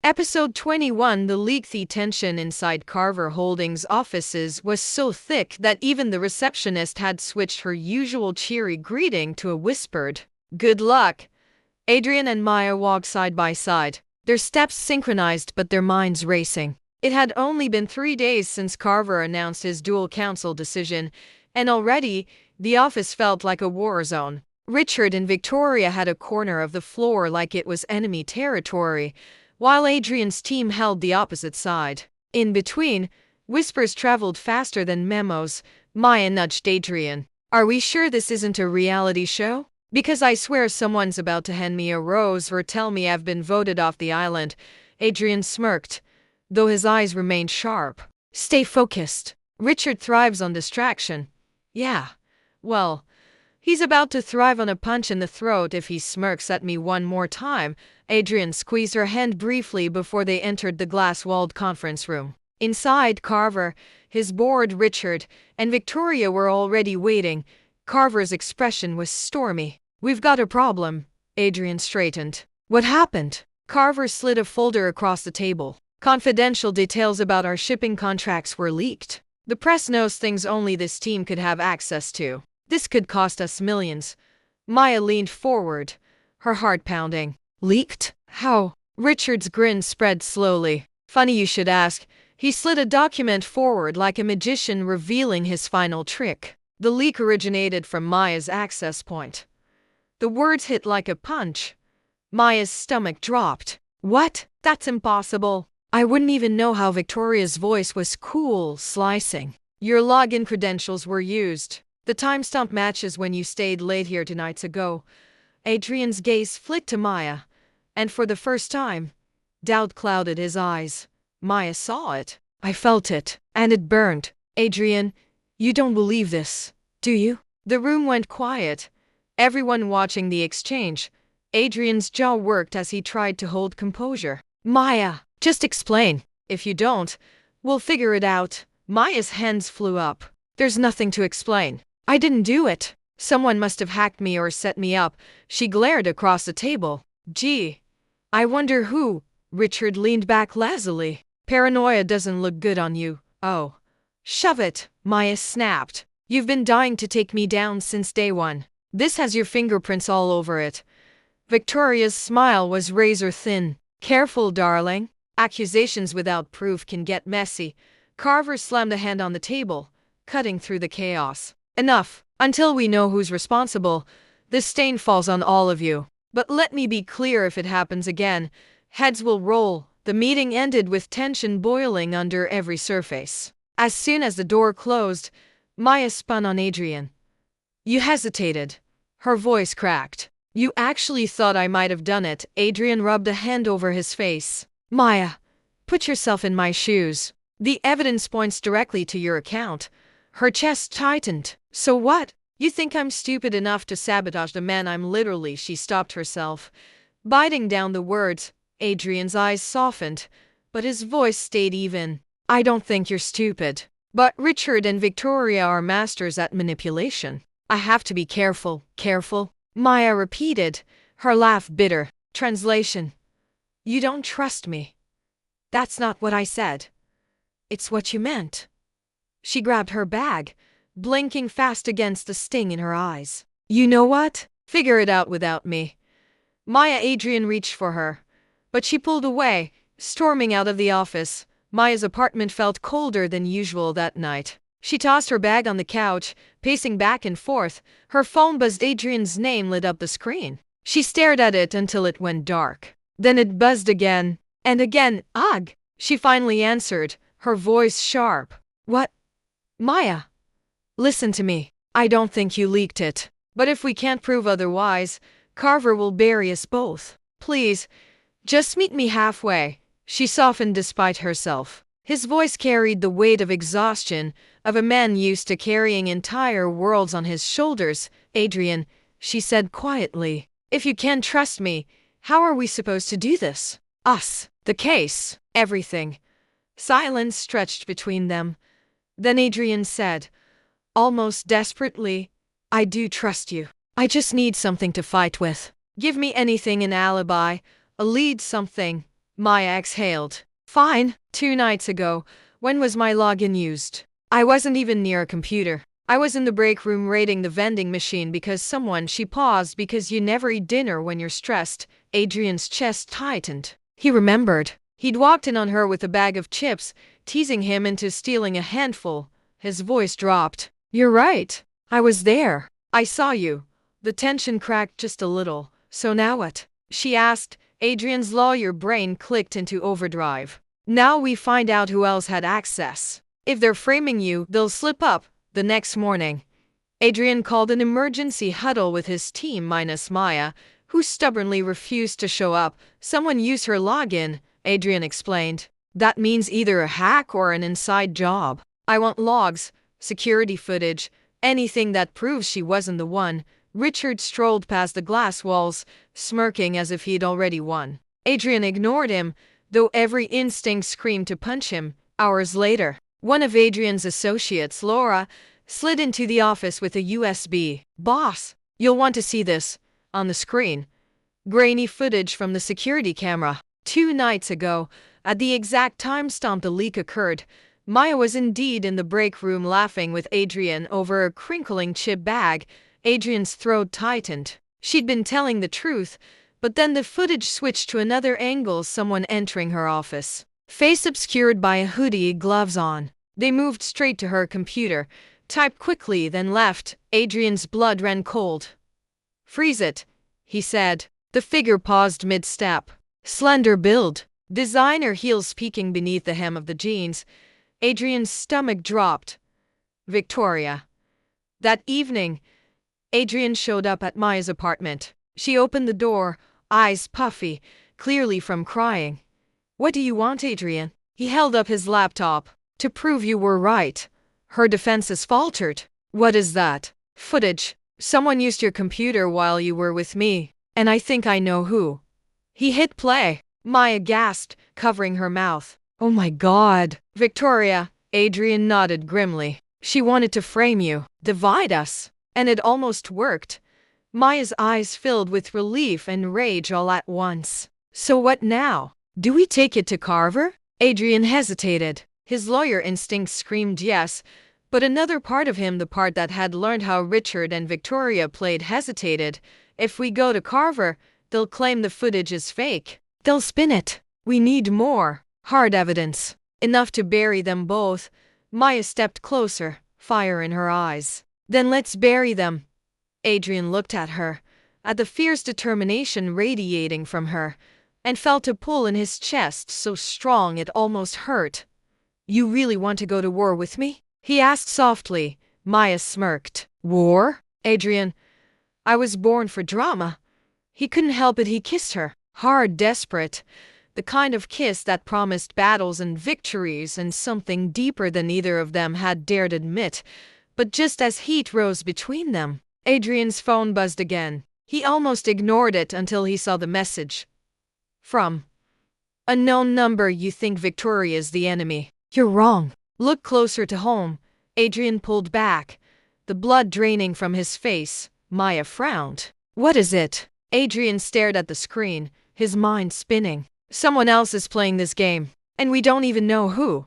Episode 21. The lengthy tension inside Carver Holdings' offices was so thick that even the receptionist had switched her usual cheery greeting to a whispered, "Good luck." Adrian and Maya walked side by side, their steps synchronized but their minds racing. It had only been 3 days since Carver announced his dual counsel decision, and already the office felt like a war zone. Richard and Victoria had a corner of the floor like it was enemy territory, while Adrian's team held the opposite side. In between, whispers traveled faster than memos. Maya nudged Adrian. "Are we sure this isn't a reality show? Because I swear someone's about to hand me a rose or tell me I've been voted off the island." Adrian smirked, though his eyes remained sharp. "Stay focused. Richard thrives on distraction." "Yeah, well, he's about to thrive on a punch in the throat if he smirks at me one more time." Adrian squeezed her hand briefly before they entered the glass-walled conference room. Inside, Carver, his board, Richard, and Victoria were already waiting. Carver's expression was stormy. "We've got a problem." Adrian straightened. "What happened?" Carver slid a folder across the table. "Confidential details about our shipping contracts were leaked. The press knows things only this team could have access to. This could cost us millions." Maya leaned forward, her heart pounding. "Leaked? How?" Richard's grin spread slowly. "Funny you should ask." He slid a document forward like a magician revealing his final trick. The leak originated from Maya's access point. The words hit like a punch. Maya's stomach dropped. "What? That's impossible." "I wouldn't even know how." Victoria's voice was cool, slicing. "Your login credentials were used. The timestamp matches when you stayed late here 2 nights ago." Adrian's gaze flicked to Maya, and for the first time, doubt clouded his eyes. "Maya saw it." "I felt it, and it burned." "Adrian, you don't believe this, do you?" The room went quiet, everyone watching the exchange. Adrian's jaw worked as he tried to hold composure. "Maya, just explain." "If you don't, we'll figure it out." Maya's hands flew up. "There's nothing to explain. I didn't do it. Someone must have hacked me or set me up." She glared across the table. "Gee, I wonder who." Richard leaned back lazily. "Paranoia doesn't look good on you." "Oh, shove it," Maya snapped. "You've been dying to take me down since day one. This has your fingerprints all over it." Victoria's smile was razor thin. "Careful, darling. Accusations without proof can get messy." Carver slammed a hand on the table, cutting through the chaos. "Enough. Until we know who's responsible, the stain falls on all of you. But let me be clear, if it happens again, heads will roll." The meeting ended with tension boiling under every surface. As soon as the door closed, Maya spun on Adrian. "You hesitated." Her voice cracked. "You actually thought I might have done it." Adrian rubbed a hand over his face. "Maya, put yourself in my shoes. The evidence points directly to your account." Her chest tightened. "So what? You think I'm stupid enough to sabotage the man I'm literally—" She stopped herself, biting down the words. Adrian's eyes softened, but his voice stayed even. "I don't think you're stupid. But Richard and Victoria are masters at manipulation. I have to be careful." "Careful?" Maya repeated, her laugh bitter. Translation: "You don't trust me." "That's not what I said." "It's what you meant." She grabbed her bag, blinking fast against the sting in her eyes. "You know what? Figure it out without me." Maya. Adrian reached for her, but she pulled away, storming out of the office. Maya's apartment felt colder than usual that night. She tossed her bag on the couch, pacing back and forth. Her phone buzzed. Adrian's name lit up the screen. She stared at it until it went dark. Then it buzzed again, and again. "Ugh!" She finally answered, her voice sharp. "What?" "Maya, listen to me. I don't think you leaked it. But if we can't prove otherwise, Carver will bury us both. Please, just meet me halfway." She softened despite herself. His voice carried the weight of exhaustion, of a man used to carrying entire worlds on his shoulders. "Adrian," she said quietly, "if you can't trust me, how are we supposed to do this? Us, the case, everything." Silence stretched between them. Then Adrian said, almost desperately, "I do trust you. I just need something to fight with. Give me anything, an alibi, a lead, something." Maya exhaled. Fine. 2 nights ago. When was my login used? I wasn't even near a computer. I was in the break room raiding the vending machine because she paused because you never eat dinner when you're stressed. Adrian's chest tightened. He remembered. He'd walked in on her with a bag of chips, teasing him into stealing a handful. His voice dropped. You're right. I was there. I saw you. The tension cracked just a little. So now what? She asked. Adrian's lawyer brain clicked into overdrive. Now we find out who else had access. If they're framing you, they'll slip up. The next morning, Adrian called an emergency huddle with his team minus Maya, who stubbornly refused to show up. Someone used her login, Adrian explained. That means either a hack or an inside job. I want logs, security footage, anything that proves she wasn't the one. Richard strolled past the glass walls, smirking as if he'd already won. Adrian ignored him, though every instinct screamed to punch him. Hours later, one of Adrian's associates, Laura, slid into the office with a USB. Boss, you'll want to see this. On the screen, grainy footage from the security camera. 2 nights ago, at the exact timestamp the leak occurred, Maya was indeed in the break room laughing with Adrian over a crinkling chip bag. Adrian's throat tightened. She'd been telling the truth, but then the footage switched to another angle, someone entering her office. Face obscured by a hoodie, gloves on. They moved straight to her computer, typed quickly, then left. Adrian's blood ran cold. Freeze it, he said. The figure paused mid-step. Slender build, designer heels peeking beneath the hem of the jeans. Adrian's stomach dropped. Victoria. That evening, Adrian showed up at Maya's apartment. She opened the door, eyes puffy, clearly from crying. What do you want, Adrian? He held up his laptop. To prove you were right. Her defenses faltered. What is that? Footage. Someone used your computer while you were with me, and I think I know who. He hit play. Maya gasped, covering her mouth. Oh my God. Victoria. Adrian nodded grimly. She wanted to frame you, divide us. And it almost worked. Maya's eyes filled with relief and rage all at once. So what now? Do we take it to Carver? Adrian hesitated. His lawyer instinct screamed yes, but another part of him, the part that had learned how Richard and Victoria played, hesitated. If we go to Carver, they'll claim the footage is fake. They'll spin it. We need more hard evidence. Enough to bury them both. Maya stepped closer, fire in her eyes. Then let's bury them. Adrian looked at her, at the fierce determination radiating from her, and felt a pull in his chest so strong it almost hurt. You really want to go to war with me? He asked softly. Maya smirked. War? Adrian, I was born for drama. He couldn't help it. He kissed her, hard, desperate, the kind of kiss that promised battles and victories and something deeper than either of them had dared admit. But just as heat rose between them, Adrian's phone buzzed again. He almost ignored it until he saw the message. From unknown number. You think Victoria's the enemy. You're wrong. Look closer to home. Adrian pulled back, the blood draining from his face. Maya frowned. What is it? Adrian stared at the screen, his mind spinning. Someone else is playing this game, and we don't even know who.